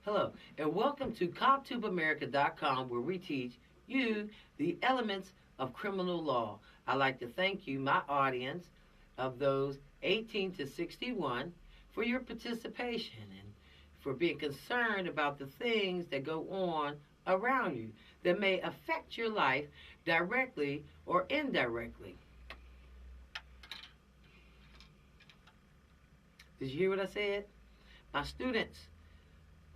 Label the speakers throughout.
Speaker 1: Hello, and welcome to COPTUBEamerica.com, where we teach you the elements of criminal law. I'd like to thank you, my audience, of those 18 to 61, for your participation and for being concerned about the things that go on around you that may affect your life directly or indirectly. Did you hear what I said? My students,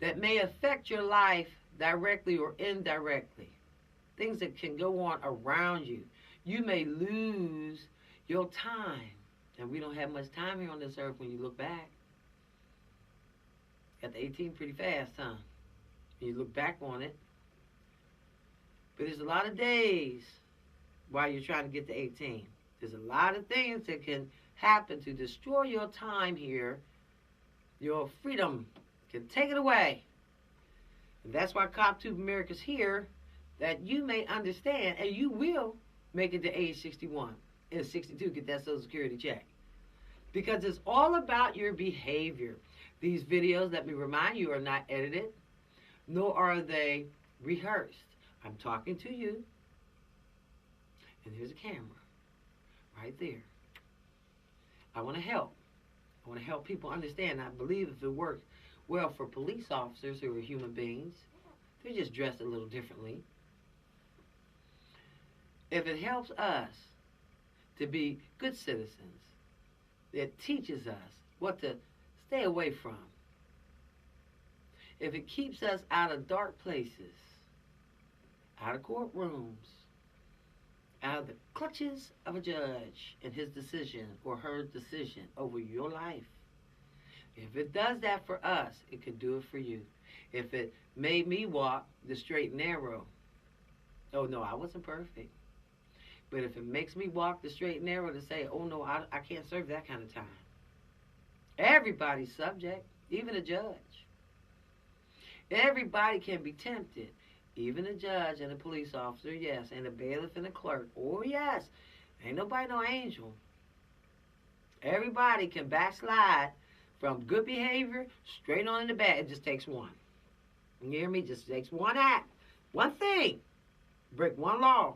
Speaker 1: that may affect your life directly or indirectly. Things that can go on around you. You may lose your time. And we don't have much time here on this earth when you look back. Got to 18 pretty fast, huh? When you look back on it. But there's a lot of days while you're trying to get to 18. There's a lot of things that can happen to destroy your time here. Your freedom can take it away. And that's why COPTUBE America's here, that you may understand, and you will make it to age 61 and 62, get that Social Security check. Because it's all about your behavior. These videos, let me remind you, are not edited, nor are they rehearsed. I'm talking to you, and there's a camera right there. I want to help. I want to help people understand. I believe if it works well for police officers who are human beings, they're just dressed a little differently. If it helps us to be good citizens, it teaches us what to stay away from. If it keeps us out of dark places, out of courtrooms, out of the clutches of a judge and his decision or her decision over your life. If it does that for us, it could do it for you. If it made me walk the straight and narrow, oh no, I wasn't perfect. But if it makes me walk the straight and narrow to say, oh no, I can't serve that kind of time. Everybody's subject, even a judge. Everybody can be tempted. Even a judge and a police officer, yes, and a bailiff and a clerk, oh yes. Ain't nobody no angel. Everybody can backslide from good behavior straight on into bad. It just takes one. You hear me? Just takes one act, one thing, break one law.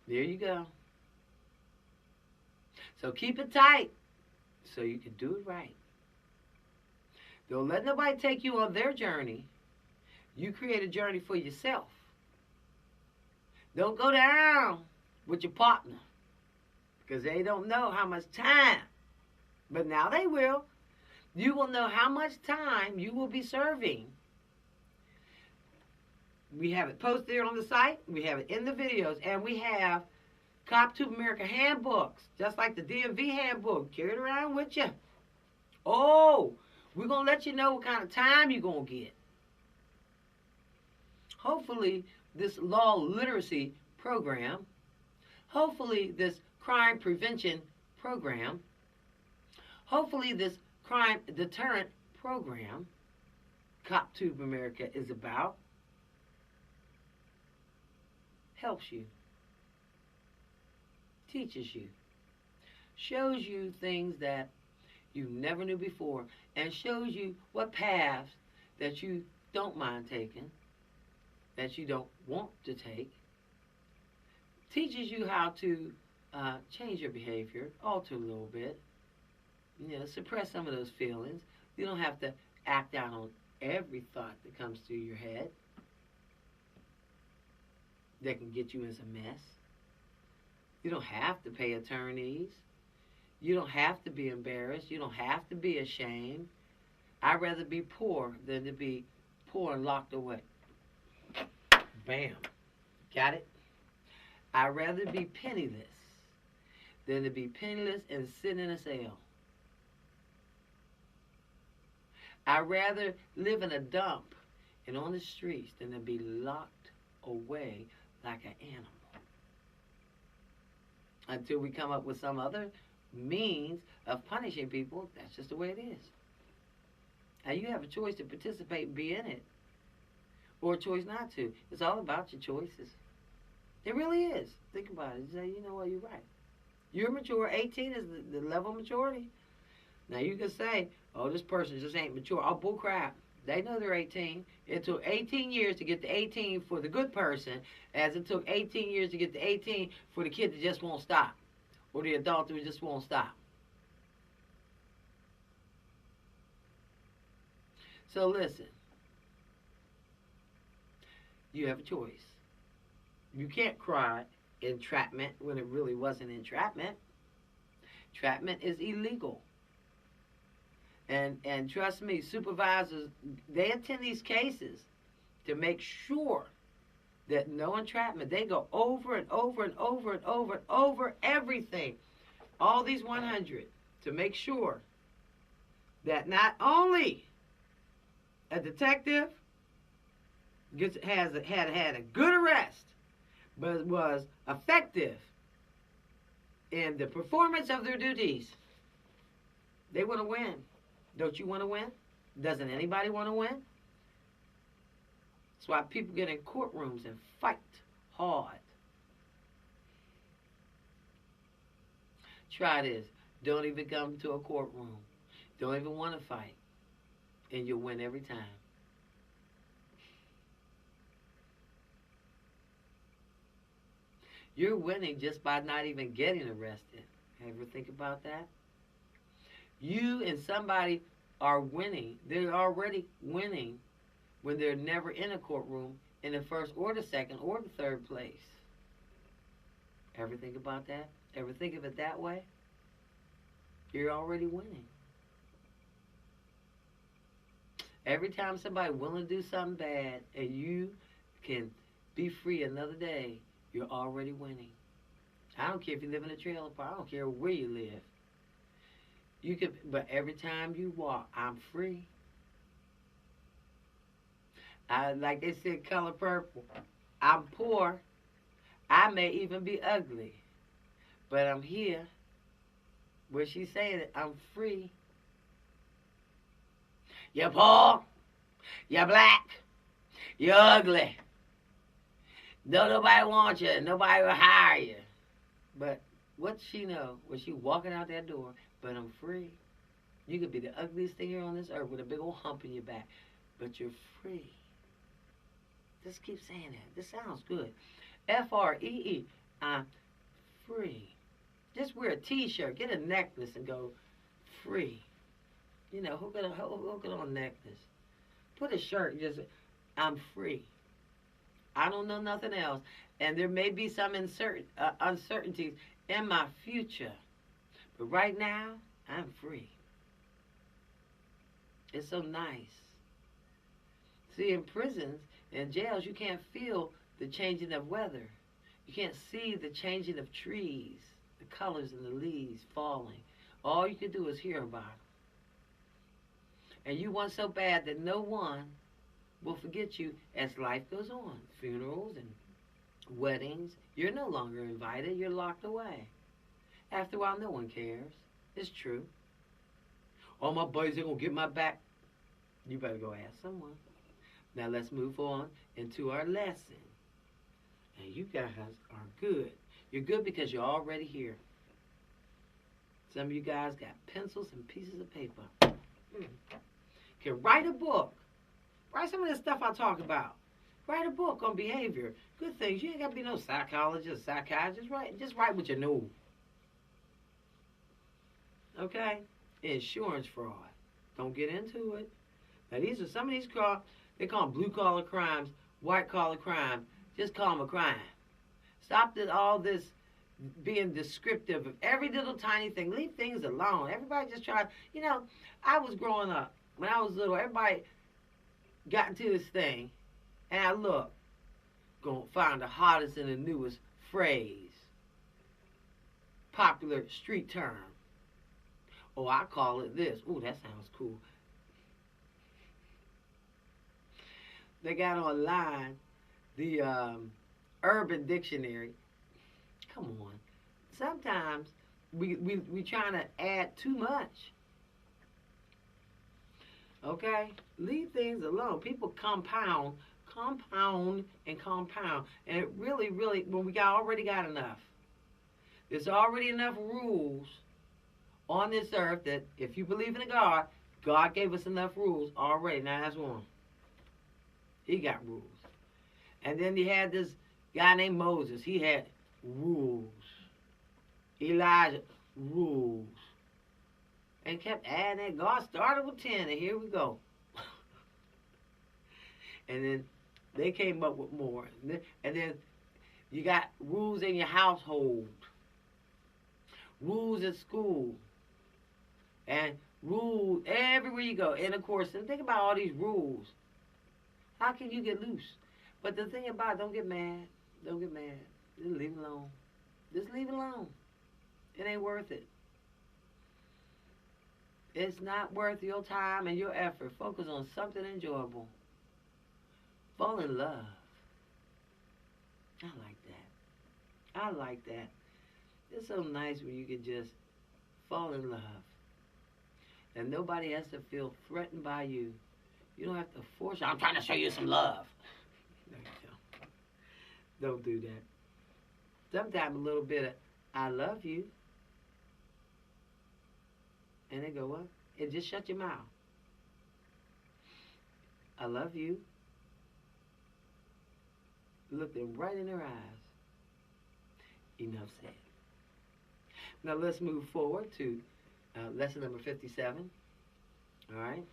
Speaker 1: There you go. So keep it tight so you can do it right. Don't let nobody take you on their journey. You create a journey for yourself. Don't go down with your partner because they don't know how much time. But now they will. You will know how much time you will be serving. We have it posted there on the site. We have it in the videos. And we have COPTUBE America handbooks, just like the DMV handbook. Carry it around with you. Oh, we're going to let you know what kind of time you're going to get. Hopefully, this law literacy program, hopefully this crime prevention program, hopefully this crime deterrent program COPTUBE America is about, helps you, teaches you, shows you things that you never knew before, and shows you what paths that you don't mind taking, that you don't want to take, teaches you how to change your behavior, alter a little bit, suppress some of those feelings. You don't have to act out on every thought that comes through your head that can get you in some mess. You don't have to pay attorneys. You don't have to be embarrassed. You don't have to be ashamed. I'd rather be poor than to be poor and locked away. Bam. Got it? I'd rather be penniless than to be penniless and sit in a cell. I'd rather live in a dump and on the streets than to be locked away like an animal. Until we come up with some other means of punishing people, that's just the way it is. Now you have a choice to participate and be in it, or a choice not to. It's all about your choices. It really is. Think about it. Say, you know what, you're right. You're mature. 18 is the level of maturity. Now you can say, oh, this person just ain't mature. Oh, bull crap. They know they're 18. It took 18 years to get to 18 for the good person, as it took 18 years to get to 18 for the kid that just won't stop, or the adult who just won't stop. So listen, you have a choice. You can't cry entrapment when it really wasn't entrapment. Entrapment is illegal. And trust me, supervisors, they attend these cases to make sure that no entrapment. They go over and over and over and over and over everything, all these 100, to make sure that not only a detective had a good arrest, but was effective in the performance of their duties. They want to win. Don't you want to win? Doesn't anybody want to win? That's why people get in courtrooms and fight hard. Try this. Don't even come to a courtroom. Don't even want to fight. And you'll win every time. You're winning just by not even getting arrested. Ever think about that? You and somebody are winning. They're already winning when they're never in a courtroom in the first or the second or the third place. Ever think about that? Ever think of it that way? You're already winning. Every time somebody willing to do something bad and you can be free another day, you're already winning. I don't care if you live in a trailer park. I don't care where you live. You could, but every time you walk, I'm free. Like they said, color purple. I'm poor. I may even be ugly, but I'm here. Where she's saying that I'm free. You're poor. You're black. You're ugly. Don't nobody want you. Nobody will hire you. But what she know? Was she walking out that door? But I'm free. You could be the ugliest thing here on this earth with a big old hump in your back, but you're free. Just keep saying that. This sounds good. F-R-E-E. I'm free. Just wear a T-shirt, get a necklace, and go free. You know, hook it on a necklace. Put a shirt and just, I'm free. I don't know nothing else. And there may be some uncertainties in my future. But right now, I'm free. It's so nice. See, in prisons and jails, you can't feel the changing of weather. You can't see the changing of trees, the colors and the leaves falling. All you can do is hear about it. And you want so bad that no one will forget you as life goes on. Funerals and weddings, you're no longer invited. You're locked away. After a while, no one cares. It's true. All my buddies are going to get my back. You better go ask someone. Now let's move on into our lesson. And you guys are good. You're good because you're already here. Some of you guys got pencils and pieces of paper. Can write a book. Write some of this stuff I talk about. Write a book on behavior. Good things. You ain't got to be no psychologist, psychiatrist. Just write what you know. Okay? Insurance fraud. Don't get into it. Now these are some of these they call them blue collar crimes, white collar crime. Just call them a crime. Stop all this being descriptive of every little tiny thing. Leave things alone. Everybody just try. You know, I was growing up when I was little. Everybody got into this thing, and I look, gonna find the hottest and the newest phrase, popular street term. Oh, I call it this. Ooh, that sounds cool. They got online the Urban Dictionary. Come on. Sometimes we trying to add too much. Okay? Leave things alone. People compound, and compound. And it really, when we already got enough. There's already enough rules on this earth that if you believe in a God, God gave us enough rules already. Now that's one. He got rules. And then he had this guy named Moses. He had rules. Elijah, rules. And kept adding it. God started with 10, and here we go. And then they came up with more. And then you got rules in your household, rules at school, and rules everywhere you go. And of course, and think about all these rules. How can you get loose? But the thing about it, don't get mad. Don't get mad. Just leave it alone. Just leave it alone. It ain't worth it. It's not worth your time and your effort. Focus on something enjoyable. Fall in love. I like that. I like that. It's so nice when you can just fall in love. And nobody has to feel threatened by you. You don't have to force. I'm trying to show you some love. No, you don't do that. Sometimes a little bit of, I love you. And they go, what? And just shut your mouth. I love you. Look them right in their eyes. Enough said. Now let's move forward to lesson number 57. All right?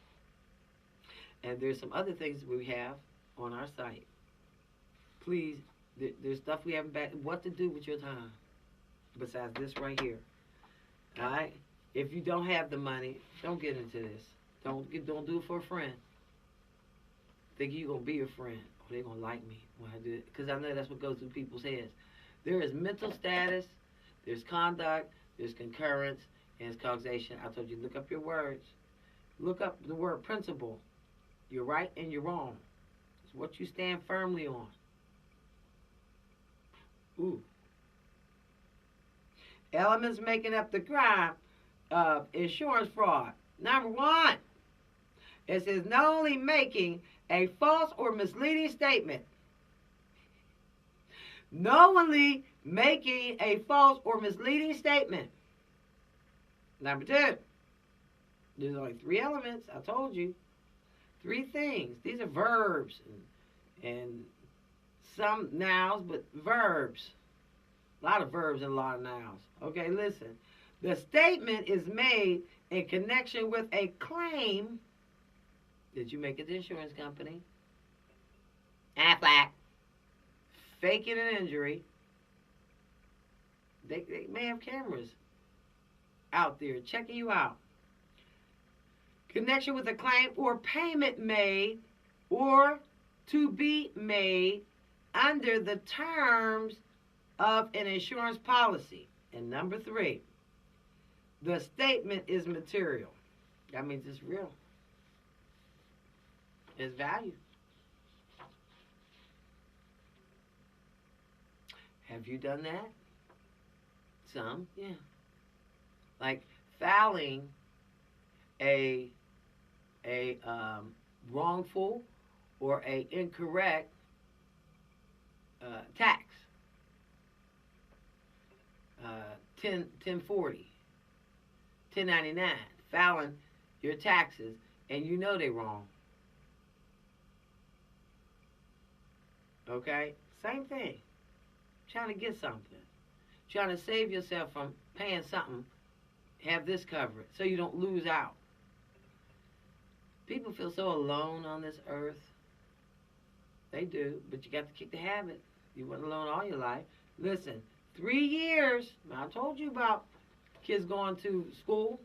Speaker 1: And there's some other things we have on our site. Please, there's stuff we haven't back. What to do with your time besides this right here. All right? If you don't have the money, don't get into this. Don't do it for a friend. Think you're going to be a friend. Or they're going to like me when I do it. Because I know that's what goes through people's heads. There is mental status, there's conduct, there's concurrence, and it's causation. I told you, look up your words. Look up the word principle. You're right and you're wrong. It's what you stand firmly on. Ooh. Elements making up the crime of insurance fraud. Number one, it says not only making a false or misleading statement. Knowingly making a false or misleading statement. Number two, there's only 3 elements. I told you. 3 things. These are verbs and some nouns, but verbs. A lot of verbs and a lot of nouns. Okay, listen. The statement is made in connection with a claim that you make at the insurance company. Affleck. Faking an injury. They may have cameras out there checking you out. Connection with a claim or payment made or to be made under the terms of an insurance policy. And number 3, the statement is material. That means it's real. It's value. Have you done that? Some, yeah. Like filing a wrongful or a incorrect tax. 1040, 1099, filing your taxes and you know they're wrong. Okay? Same thing. Trying to get something. Trying to save yourself from paying something. Have this covered so you don't lose out. People feel so alone on this earth. They do, but you got to kick the habit. You weren't alone all your life. Listen, 3 years. I told you about kids going to school.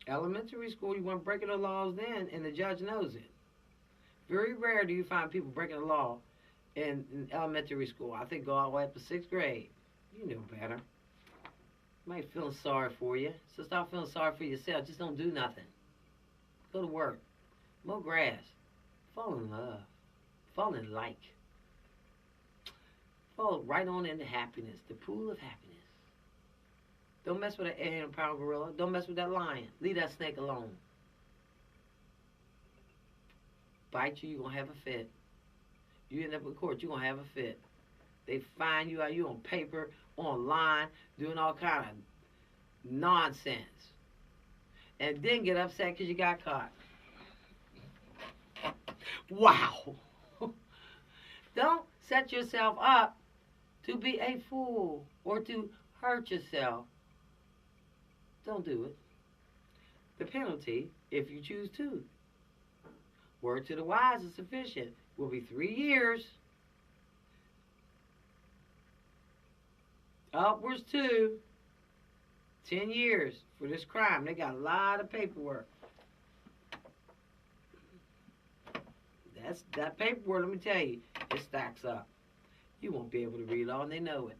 Speaker 1: Elementary school, you weren't breaking the laws then, and the judge knows it. Very rare do you find people breaking the law in elementary school. I think go all the way up to 6th grade. You know better. You might feel sorry for you. So stop feeling sorry for yourself. Just don't do nothing. Go to work. Mow grass. Fall in love. Fall in like. Fall right on into happiness. The pool of happiness. Don't mess with that 800-pound gorilla. Don't mess with that lion. Leave that snake alone. Bite you, you're going to have a fit. You end up in court, you're going to have a fit. They find you out, you on paper, online, doing all kind of nonsense. And then get upset because you got caught. Wow. Don't set yourself up to be a fool or to hurt yourself. Don't do it. The penalty, if you choose to, word to the wise is sufficient, will be 3 years, upwards to 10 years for this crime. They got a lot of paperwork. That paperwork, let me tell you, it stacks up. You won't be able to read all, and they know it.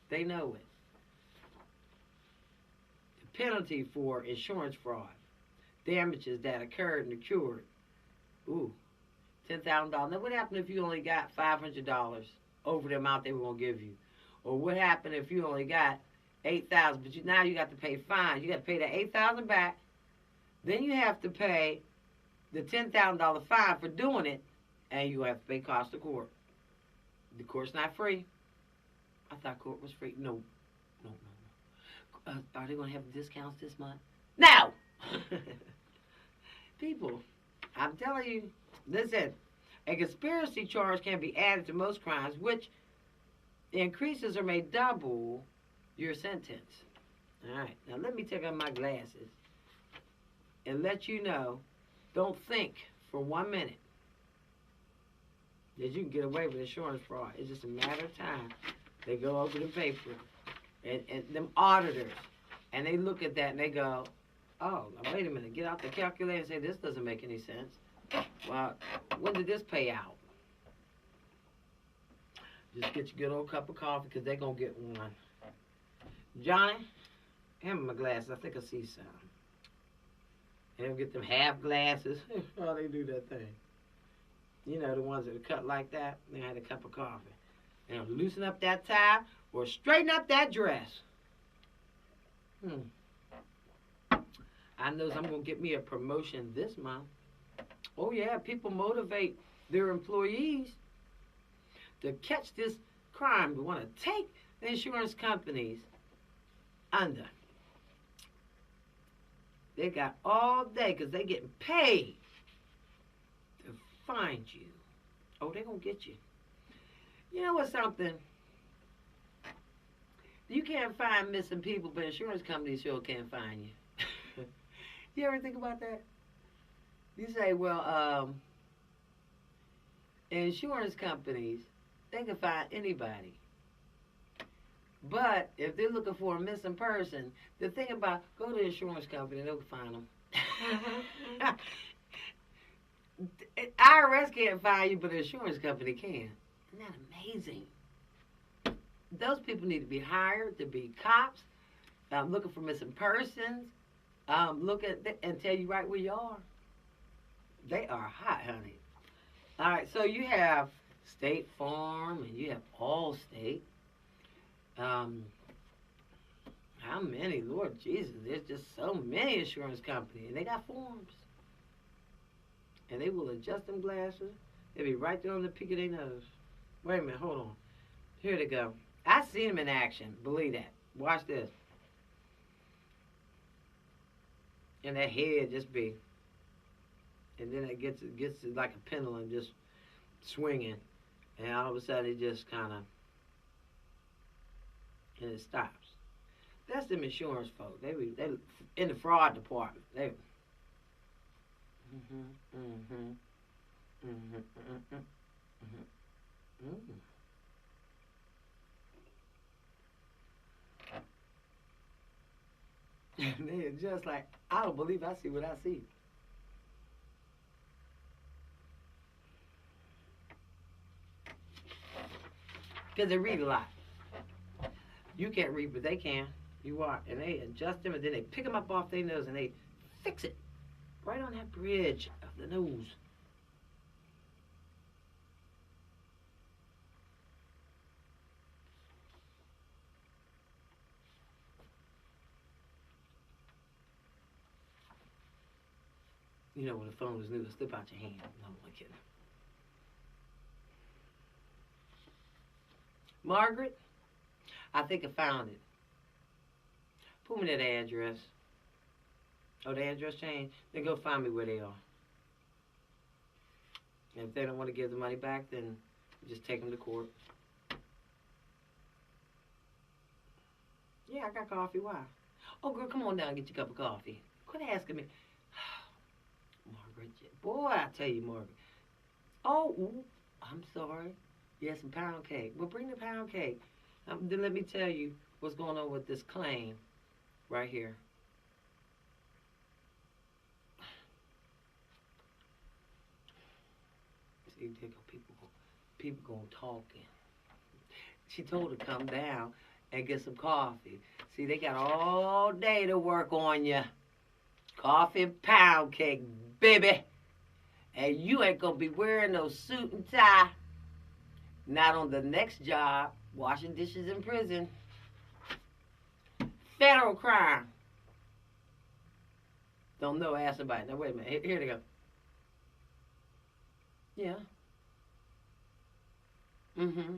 Speaker 1: They know it. The penalty for insurance fraud, damages that occurred and occurred. Ooh, $10,000. Now, what happened if you only got $500 over the amount they were going to give you? Or what happened if you only got $8,000, but now you got to pay fines? You got to pay that $8,000 back. Then you have to pay the $10,000 fine for doing it, and you have to pay cost of court. The court's not free. I thought court was free. No. Are they going to have discounts this month? No! People, I'm telling you, listen, a conspiracy charge can be added to most crimes, which increases or may double your sentence. All right, now let me take off my glasses and let you know, don't think for 1 minute that you can get away with insurance fraud. It's just a matter of time. They go over the paper, and them auditors, and they look at that and they go, oh, now wait a minute, get out the calculator and say, this doesn't make any sense. Well, when did this pay out? Just get your good old cup of coffee, because they're going to get one. Johnny, hand me my glasses. I think I see some. And they'll get them half glasses. Oh, they do that thing. You know, the ones that are cut like that, they had a cup of coffee. And they'll loosen up that tie or straighten up that dress. I know I'm going to get me a promotion this month. Oh, yeah, people motivate their employees to catch this crime. They want to take the insurance companies under. They got all day because they getting paid to find you. Oh, they're going to get you. You know what's something? You can't find missing people, but insurance companies sure can't find you. You ever think about that? You say, well, insurance companies, they can find anybody. But if they're looking for a missing person, the thing about, go to the insurance company, they'll find them. IRS can't find you, but the insurance company can. Isn't that amazing? Those people need to be hired to be cops, looking for missing persons, look at and tell you right where you are. They are hot, honey. All right, so you have State Farm and you have Allstate. How many? Lord Jesus, there's just so many insurance companies, and they got forms. And they will adjust them glasses. They'll be right there on the peak of their nose. Wait a minute, hold on. Here they go. I seen them in action. Believe that. Watch this. And that head just be, and then it gets like a pendulum, just swinging, and all of a sudden it just kind of, and it stops. That's them insurance folks. They in the fraud department. They. And they're just like, I don't believe I see what I see. Because they read a lot. You can't read, but they can. You are. And they adjust them, and then they pick them up off their nose, and they fix it right on that bridge of the nose. You know, when the phone was new, it'll slip out your hand. No, I'm not kidding. Margaret, I think I found it. Pull me that address. Oh, the address changed? Then go find me where they are. And if they don't want to give the money back, then just take them to court. Yeah, I got coffee. Why? Oh, girl, come on down and get your cup of coffee. Quit asking me. Margaret, boy, I tell you, Margaret. Oh, ooh, I'm sorry. You had some pound cake. Well, bring the pound cake. Then let me tell you what's going on with this claim right here. See, there go people going talking. She told her to come down and get some coffee. See, they got all day to work on you. Coffee and pound cake, baby. And you ain't gonna be wearing no suit and tie. Not on the next job, washing dishes in prison. Federal crime. Don't know, ask somebody. Now, wait a minute. Here they go. Yeah. Mm-hmm.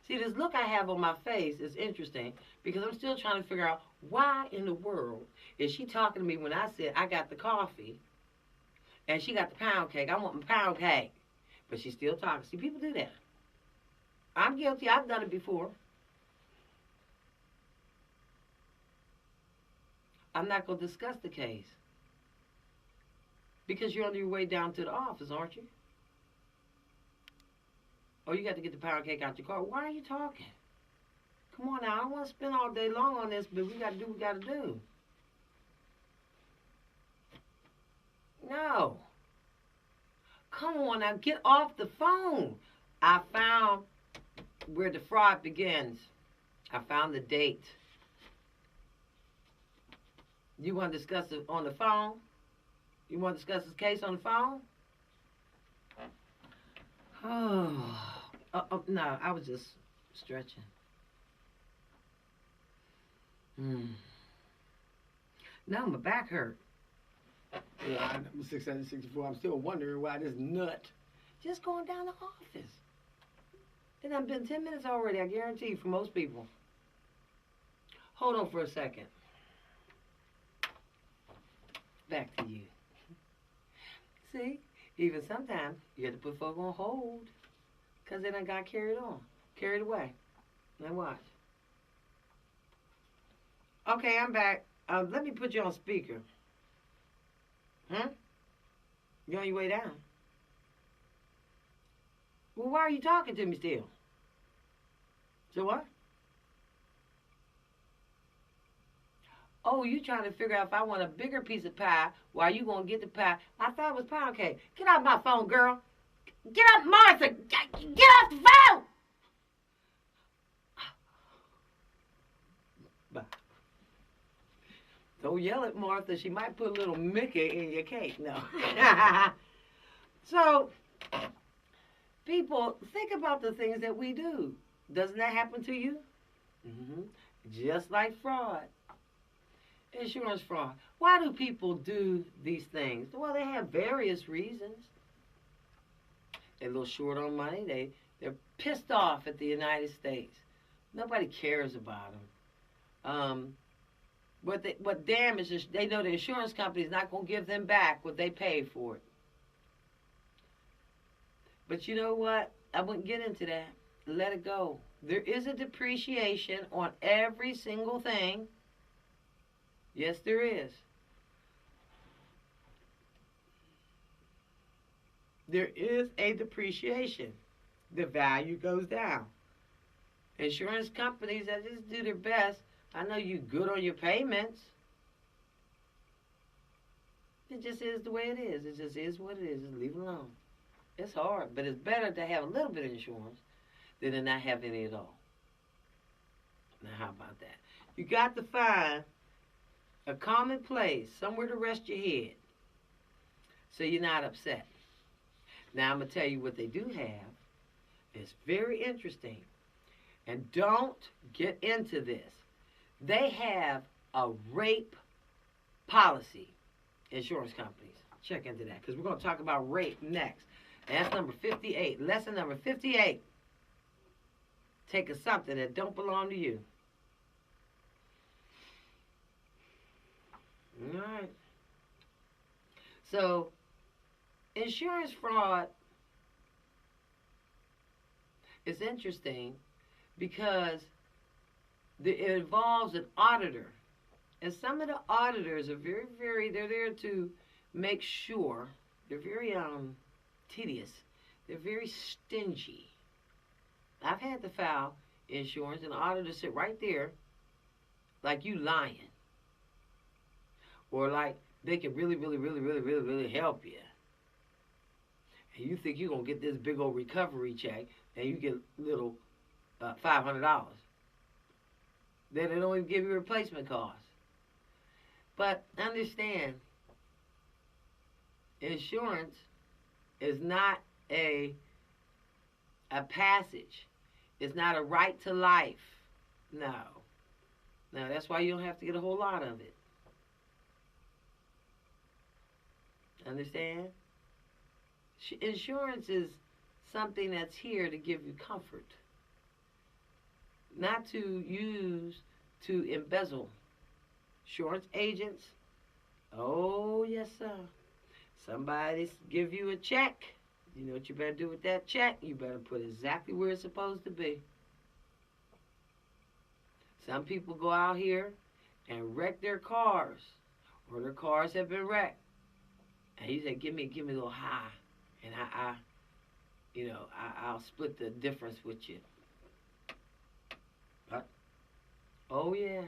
Speaker 1: See, this look I have on my face is interesting because I'm still trying to figure out why in the world is she talking to me when I said I got the coffee and she got the pound cake. I want my pound cake. But she's still talking. See, people do that. I'm guilty. I've done it before. I'm not going to discuss the case because you're on your way down to the office, aren't you? Oh, you got to get the pound cake out your car. Why are you talking? Come on now. I don't want to spend all day long on this, but we got to do what we got to do. No. Come on now. Get off the phone. I found where the fraud begins. I found the date. You want to discuss it on the phone? You want to discuss this case on the phone? No, I was just stretching. Now my back hurt.
Speaker 2: Yeah, I'm 664. I'm still wondering why this nut.
Speaker 1: Just going down the office. It done been 10 minutes already, I guarantee you, for most people. Hold on for a second. Back to you. See, even sometimes you have to put folk on hold because they done got carried away. Now watch. Okay, I'm back. Let me put you on speaker. You on your way down? Well, why are you talking to me still? So what? Oh, you trying to figure out if I want a bigger piece of pie while you gonna get the pie. I thought it was pound cake. Get off my phone, girl. Get up, Martha. Get off the phone. Bye. Don't yell at Martha. She might put a little Mickey in your cake. No. So, people, think about the things that we do. Doesn't that happen to you? Just like fraud. Insurance fraud. Why do people do these things? Well, they have various reasons. They're a little short on money. They're pissed off at the United States. Nobody cares about them. What damage is, they know the insurance company is not going to give them back what they paid for it. But you know what? I wouldn't get into that. Let it go. There is a depreciation on every single thing. Yes, there is. There is a depreciation. The value goes down. Insurance companies that just do their best. I know you're good on your payments. It just is the way it is. It just is what it is. Just leave it alone. It's hard, but it's better to have a little bit of insurance than to not have any at all. Now, how about that? You got to find a common place, somewhere to rest your head, so you're not upset. Now, I'm going to tell you what they do have. It's very interesting. And don't get into this. They have a rape policy, insurance companies. Check into that, because we're going to talk about rape next. And that's number 58. Lesson number 58. Take something that don't belong to you. All right. So, insurance fraud is interesting because it involves an auditor. And some of the auditors are they're there to make sure, they're very tedious, they're very stingy. I've had to file insurance and the auditor sit right there like you lying. Or like they can really help you. And you think you're going to get this big old recovery check and you get little $500. Then they don't even give you replacement costs. But understand, insurance is not a passage. It's not a right to life. No. No, that's why you don't have to get a whole lot of it. Understand? Insurance is something that's here to give you comfort, not to use to embezzle. Insurance agents, oh yes sir, somebody give you a check, you know what you better do with that check? You better put it exactly where it's supposed to be. Some people go out here and wreck their cars, or their cars have been wrecked, and you say, give me a little high, and I'll split the difference with you. But, oh yeah.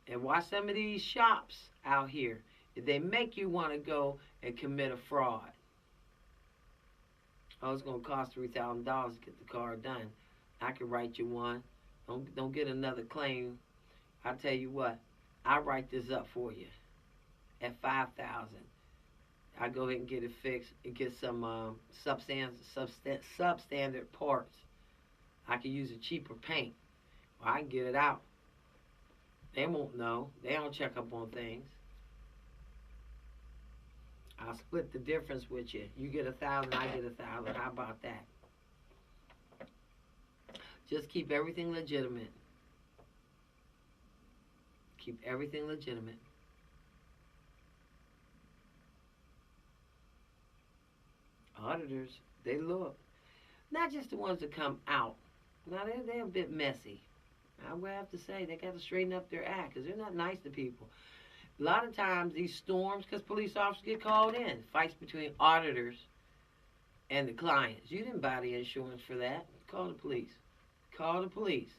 Speaker 1: And watch some of these shops out here. They make you want to go and commit a fraud. Oh, it's going to cost $3,000 to get the car done. I can write you one. Don't get another claim. I tell you what, I'll write this up for you at $5,000. I go ahead and get it fixed and get some substandard parts. I can use a cheaper paint, or I can get it out. They won't know. They don't check up on things. I'll split the difference with you. You get 1,000, I get 1,000. How about that? Just keep everything legitimate. Keep everything legitimate. Auditors, they look. Not just the ones that come out. Now, they're a bit messy. I would have to say they got to straighten up their act because they're not nice to people. A lot of times these storms, because police officers get called in, fights between auditors and the clients. You didn't buy the insurance for that. Call the police. Call the police.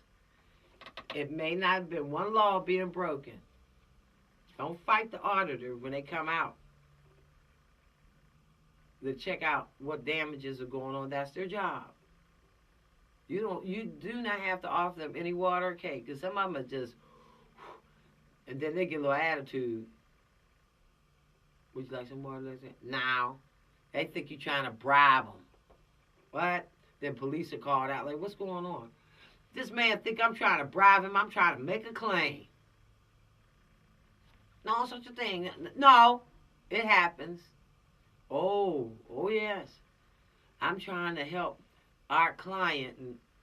Speaker 1: It may not have been one law being broken. Don't fight the auditor when they come out to check out what damages are going on. That's their job. You do not have to offer them any water or cake, because some of them are just, and then they get a little attitude. Would you like some water? Now, they think you're trying to bribe them. What? Then police are called out. Like, what's going on? This man think I'm trying to bribe him. I'm trying to make a claim. No such a thing. No, it happens. Oh yes. I'm trying to help our client.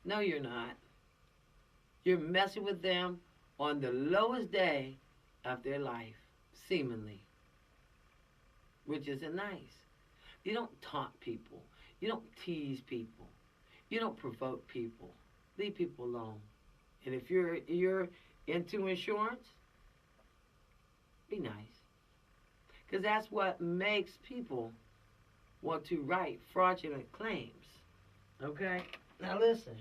Speaker 1: No, you're not. You're messing with them on the lowest day of their life, seemingly, which isn't nice. You don't taunt people. You don't tease people. You don't provoke people. Leave people alone. And if you're into insurance, be nice. Because that's what makes people want to write fraudulent claims. Okay? Now listen.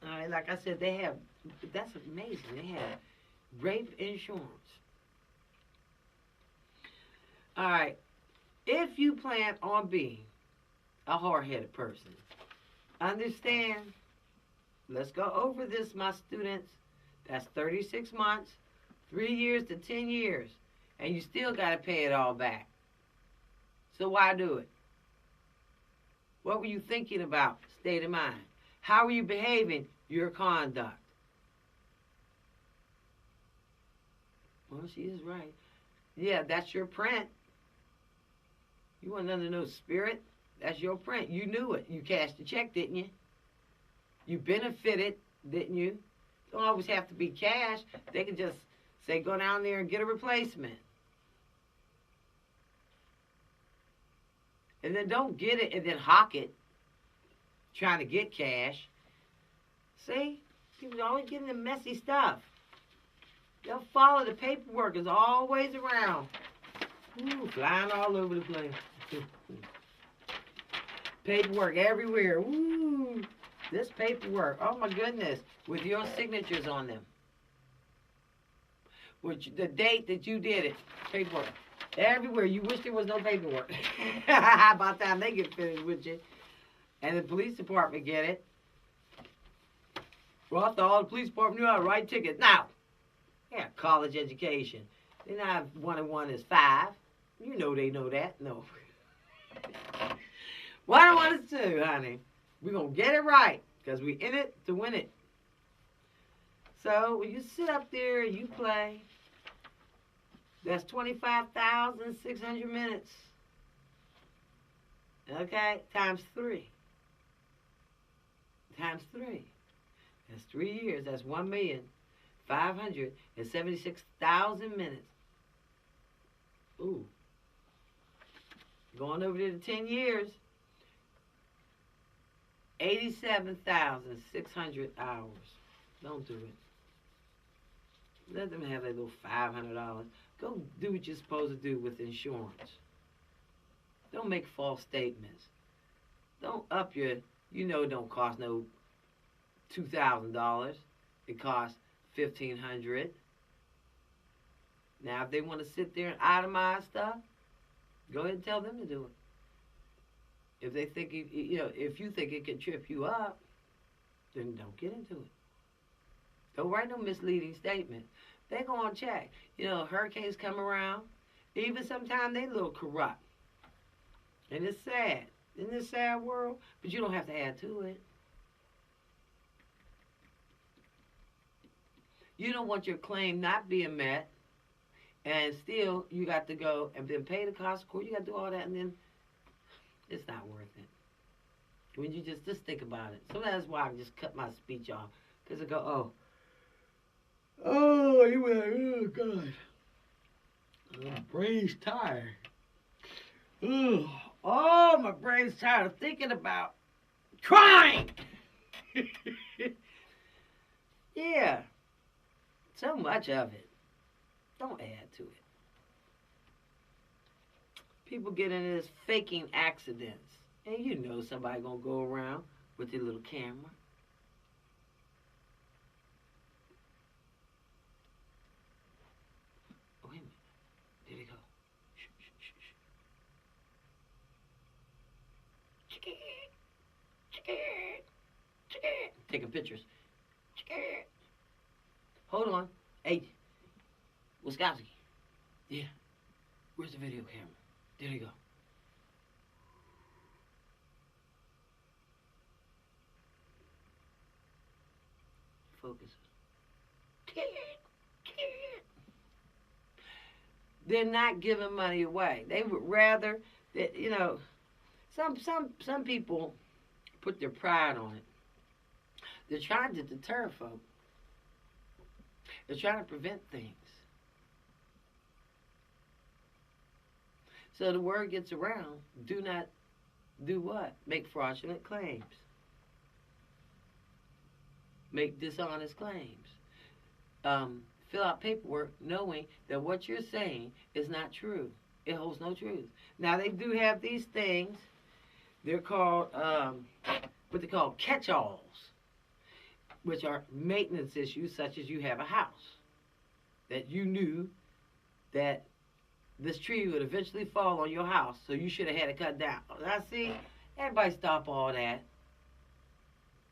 Speaker 1: All right, like I said, they have, that's amazing. They have rape insurance. All right. If you plan on being a hard-headed person, understand, let's go over this, my students. That's 36 months, 3 years to 10 years, and you still got to pay it all back. So why do it? What were you thinking about? State of mind. How are you behaving? Your conduct. Well, she is right. Yeah, that's your print. You want none of no spirit? That's your print. You knew it. You cashed the check, didn't you? You benefited, didn't you? Don't always have to be cash. They can just Say go down there and get a replacement. And then don't get it and then hawk it, trying to get cash. See? People are always getting the messy stuff. They'll follow the paperwork. It's always around. Ooh, flying all over the place. Paperwork everywhere. Ooh, this paperwork. Oh my goodness. With your signatures on them. With the date that you did it. Paperwork. Everywhere. You wish there was no paperwork. By the time they get finished with you. And the police department get it. Well, I thought all the police department knew how to write tickets. Now, yeah, college education. They not 1 and 1 is 5. You know they know that. No. 1 and 1 is 2, honey. We're going to get it right because we in it to win it. So when you sit up there and you play, that's 25,600 minutes. Okay? Times 3. Times 3. That's 3 years. That's 1,576,000 minutes. Ooh. Going over there to 10 years. 87,600 hours. Don't do it. Let them have that little $500. Go do what you're supposed to do with insurance. Don't make false statements. Don't up your, it don't cost no $2,000. It costs $1,500. Now, if they want to sit there and itemize stuff, go ahead and tell them to do it. If they think, if you think it can trip you up, then don't get into it. Don't write no misleading statement. They're going to check. Hurricanes come around. Even sometimes they a little corrupt. And it's sad. In this sad world, but you don't have to add to it. You don't want your claim not being met, and still you got to go and then pay the cost of court. You got to do all that, and then it's not worth it. When you just think about it. So that's why I just cut my speech off, because I go, you went, oh God, my brain's tired. Oh, my brain's tired of thinking about crying. Yeah. So much of it. Don't add to it. People get into this faking accidents. And somebody gonna go around with their little camera. Oh, wait a minute. There they go. Shh, shh, shh, shh. Taking pictures. Hold on. Hey, Wiskowski. Yeah. Where's the video camera? There you go. Focus. They're not giving money away. They would rather that, some people put their pride on it. They're trying to deter folk. They're trying to prevent things. So the word gets around, do not do what? Make fraudulent claims. Make dishonest claims. Fill out paperwork knowing that what you're saying is not true. It holds no truth. Now, they do have these things. They're called, what they call catch-alls, which are maintenance issues, such as you have a house that you knew that this tree would eventually fall on your house, so you should have had it cut down. Now, see, everybody stop all that.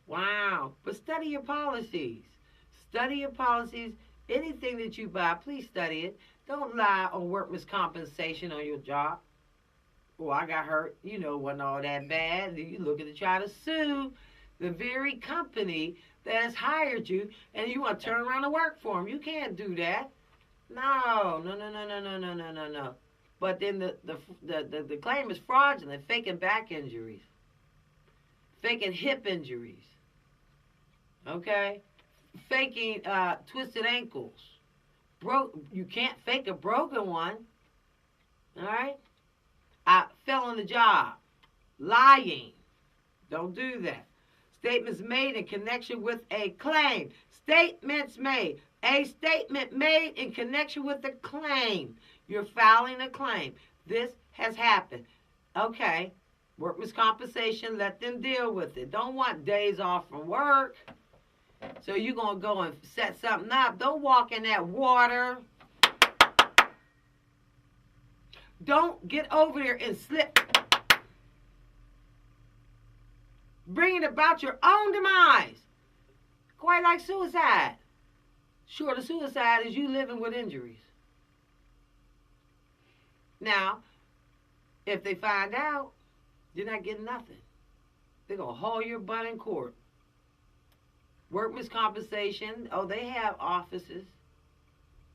Speaker 1: Wow. But study your policies. Study your policies. Anything that you buy, please study it. Don't lie on workman's compensation on your job. Oh, I got hurt. Wasn't all that bad. Then you looking to try to sue the very company that has hired you, and you want to turn around and work for them. You can't do that. No. But then the claim is fraudulent, faking back injuries, faking hip injuries, okay, faking twisted ankles, You can't fake a broken one. All right? I fell on the job. Lying. Don't do that. Statements made in connection with a claim. Statements made. A statement made in connection with a claim. You're filing a claim. This has happened. Okay. Workman's compensation, let them deal with it. Don't want days off from work. So you're going to go and set something up. Don't walk in that water. Don't get over there and slip. Bringing about your own demise. Quite like suicide. Short of suicide is you living with injuries. Now, if they find out, you're not getting nothing. They're going to haul your butt in court. Workman's compensation, oh, they have offices.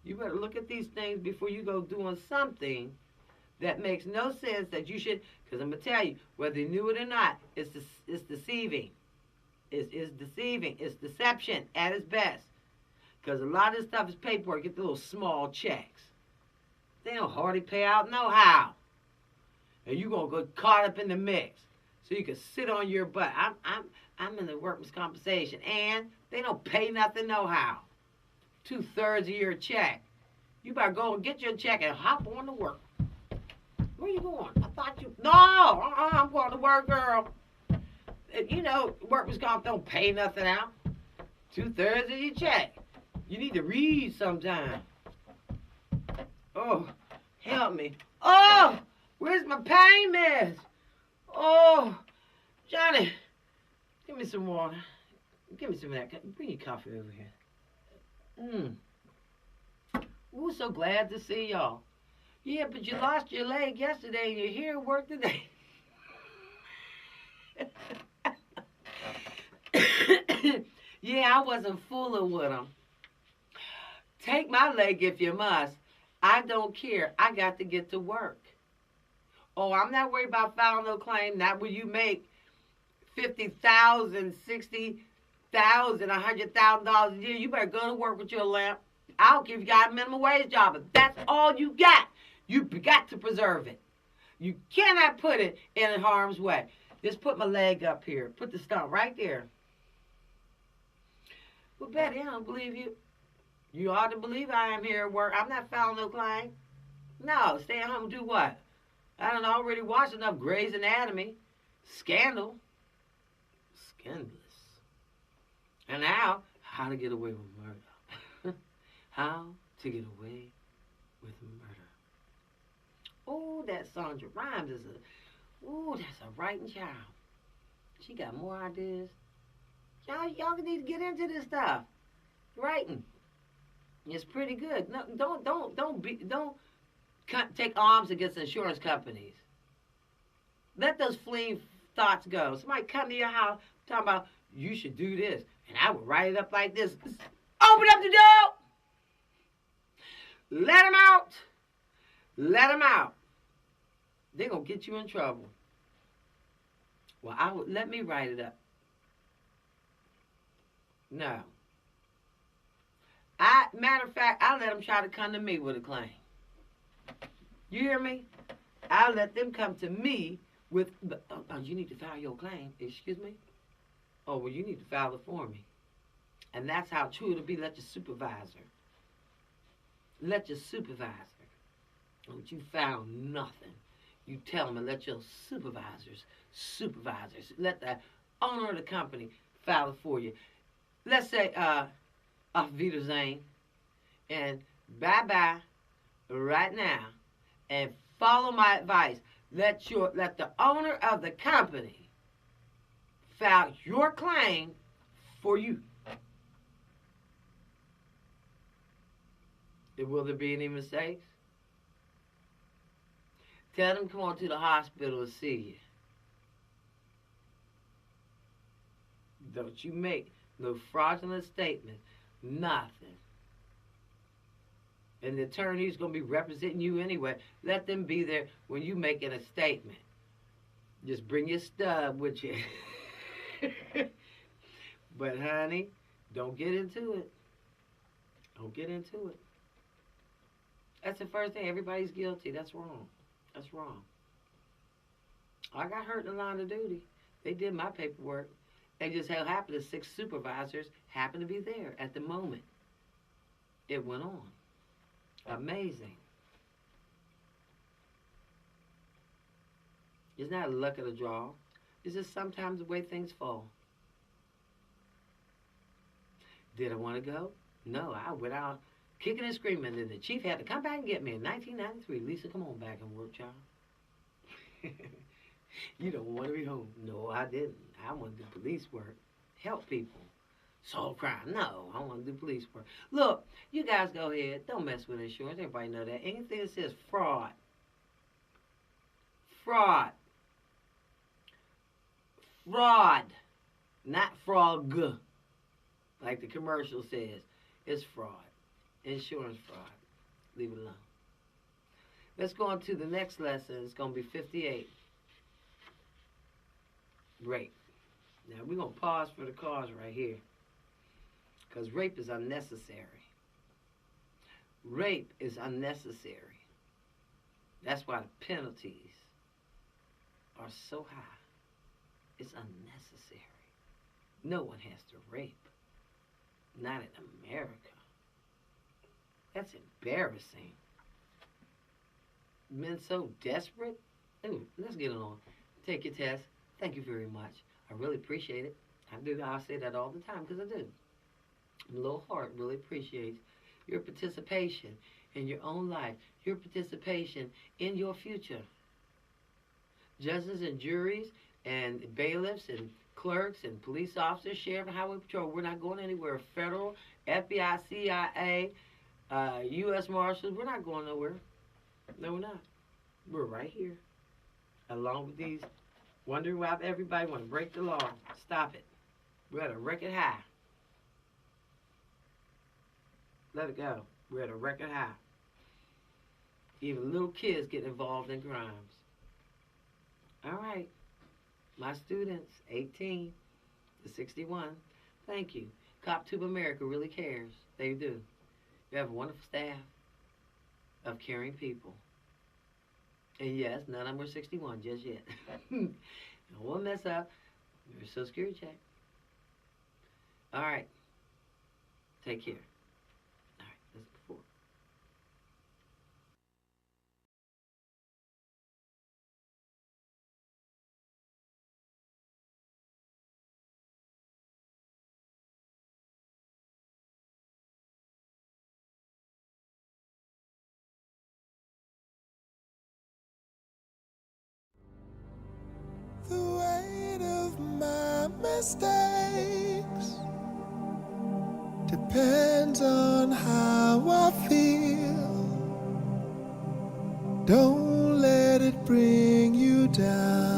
Speaker 1: You better look at these things before you go doing something that makes no sense that you should, because I'm going to tell you, whether you knew it or not, it's deceiving. It's deceiving. It's deception at its best. Because a lot of this stuff is paperwork. Get the little small checks. They don't hardly pay out no how. And you're going to get caught up in the mix. So you can sit on your butt. I'm in the workman's compensation. And they don't pay nothing no how. 2/3 of your check. You better go and get your check and hop on to work. Where you going? I thought you... No! I'm going to work, girl. You know, workman's comp don't pay nothing out. 2/3 of your check. You need to read sometime. Oh, help me. Oh, where's my pain meds? Oh, Johnny, give me some water. Give me some of that. Bring your coffee over here. Ooh, so glad to see y'all. Yeah, but you lost your leg yesterday and you're here at work today. Yeah, I wasn't fooling with them. Take my leg if you must. I don't care. I got to get to work. Oh, I'm not worried about filing no claim. Not when you make $50,000, $60,000, $100,000 a year. You better go to work with your lamp. I don't care if you got a minimum wage job, but that's all you got. You got to preserve it. You cannot put it in harm's way. Just put my leg up here. Put the stump right there. Well, Betty, I don't believe you. You ought to believe I am here at work. I'm not filing no claim. No, stay at home and do what? I done already watched enough Grey's Anatomy. Scandal. Scandalous. And now, how to get away with murder. How to get away with murder. Oh, that Sandra Rhimes is that's a writing child. She got more ideas. Y'all need to get into this stuff. Writing. It's pretty good. No, don't take arms against insurance companies. Let those fleeing thoughts go. Somebody come to your house talking about you should do this, and I would write it up like this. Open up the door. Let them out. Let them out. They're gonna get you in trouble. Well, let me write it up. No. Matter of fact, I let them try to come to me with a claim. You hear me? I let them come to me with, you need to file your claim. Excuse me? Oh, well, you need to file it for me. And that's how true it'll be. Let your supervisor. Let your supervisor. Don't you file nothing. You tell them and let your supervisors, let the owner of the company file it for you. Let's say, auf Wiedersehen, and bye-bye right now, and follow my advice. Let the owner of the company file your claim for you. And will there be any mistakes? Tell them come on to the hospital and see you. Don't you make no fraudulent statements. Nothing. And the attorney's going to be representing you anyway. Let them be there when you making a statement. Just bring your stub with you. But honey, don't get into it. Don't get into it. That's the first thing. Everybody's guilty. That's wrong. That's wrong. I got hurt in the line of duty. They did my paperwork. They just happened the 6 supervisors happened to be there at the moment it went on. Amazing. It's not luck of the draw. It's just sometimes the way things fall. Did I want to go? No, I went out kicking and screaming, and the chief had to come back and get me in 1993. Lisa, come on back and work, child. You don't want to be home. No, I didn't. I want to do police work. Help people. Solve crime. No, I want to do police work. Look, you guys go ahead. Don't mess with insurance. Everybody know that. Anything that says fraud. Fraud. Fraud. Not frog. Like the commercial says. It's fraud. Insurance fraud. Leave it alone. Let's go on to the next lesson. It's going to be 58. Rape. Now, we're going to pause for the cause right here. Because rape is unnecessary. Rape is unnecessary. That's why the penalties are so high. It's unnecessary. No one has to rape. Not in America. That's embarrassing. Men so desperate. Ooh, let's get it on. Take your test. Thank you very much. I really appreciate it. I do. I say that all the time because I do. My little heart really appreciates your participation in your own life, your participation in your future. Judges and juries and bailiffs and clerks and police officers, sheriff and highway patrol, we're not going anywhere. Federal, FBI, CIA, U.S. Marshals, we're not going nowhere. No, we're not. We're right here. Along with these, wondering why everybody want to break the law. Stop it. We're at a record high. Let it go. We're at a record high. Even little kids get involved in crimes. All right. My students, 18 to 61, thank you. COPTUBE America really cares. They do. You have a wonderful staff of caring people. And yes, none of them are 61 just yet. No one mess up. Your Social Security check. All right. Take care. All right. Let's go forward.
Speaker 3: The weight of my mistakes depends on how I feel. Don't let it bring you down.